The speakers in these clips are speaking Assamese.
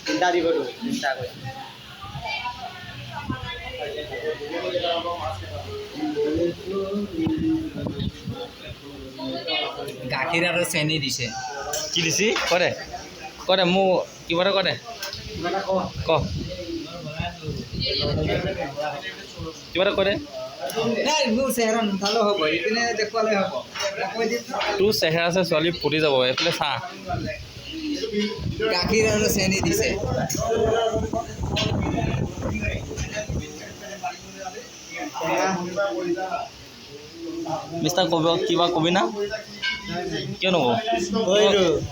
চিন্তা দিব চিন্তা কৰি গাখীৰ আৰু চেনি দিছে। কি দিছি কৰে কৰে মোক কিবা এটা কৰে ক কিবা এটা কৰে নাই মোৰ চেহেৰা নুঠালেও হ'ব, ইপিনে দেখুৱালে হ'ব। তোৰ চেহেৰা আছে ছোৱালী ফুটি যাব এইফালে চা গাখীৰ আৰু চেনি দিছে। মিষ্টাৰ কবি কিবা কবি না কিয় নকওঁ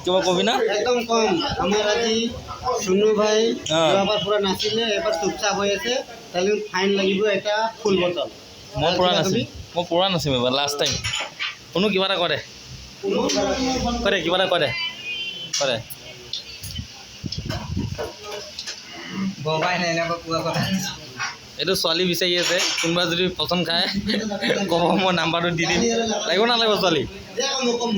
কিবা কবি না একদম কম আমাৰ আজি চুনু ভাই যোৱাবাৰ পুৰা নাছিলে এবাৰ চুপচাপ হৈ আছে তাহলে ফাইন লাগিব এটা ফুল বটল মই পৰা নাছিল এবাৰ লাষ্ট টাইম কোনো কিবা এটা কৰে কিবা এটা কৰে ববাই নাই এনেকুৱা কোৱা কথা। এইটো ছোৱালী বিচাৰি আছে কোনোবা যদি পচন্দ খায় ক'ব মই নাম্বাৰটো দি দিম লাগিব নালাগিব ছোৱালী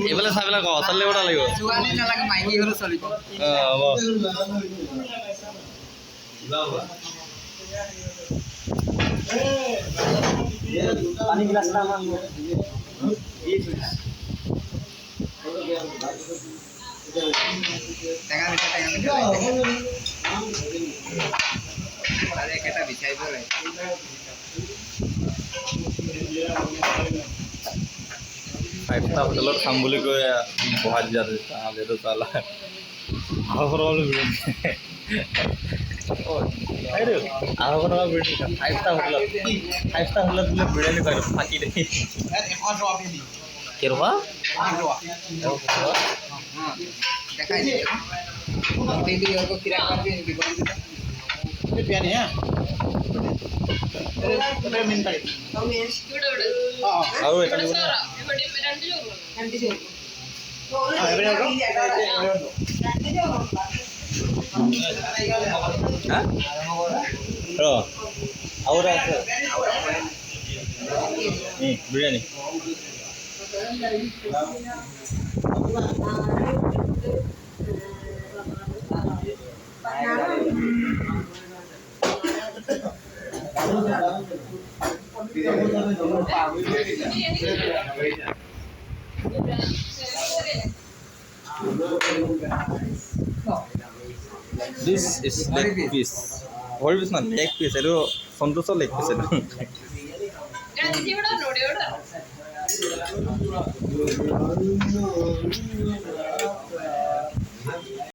এইফালে চাই পেলাই কওঁ ছোৱালী লাগিব নালাগিব ছোৱালী নালাগে মাইকী হ'লেও চলিব। হ'ব পানী গিলাস টেঙা মিঠা তাৰে একেটা বিচাৰিব লাগে। ফাইভটা হোটেলত খাম বুলি কৈ বহাই দিয়া যিহেতু চালা আঢ়ৈশ টকা বুলি আঢ়ৈশ টকা বিৰিয়ানী ফাইভটা হোটেলত বোলে বিৰিয়ানী পাই ফাঁকি দেখি কেইটকা দেখাই দিয়ে কিন্তু ইহঁতক কিৰা কাটি দিব biryani ya আৰু এটা দিব না আৰু এটা আছে biryani This is leg piece. What is not leg piece? It is Santosh leg piece.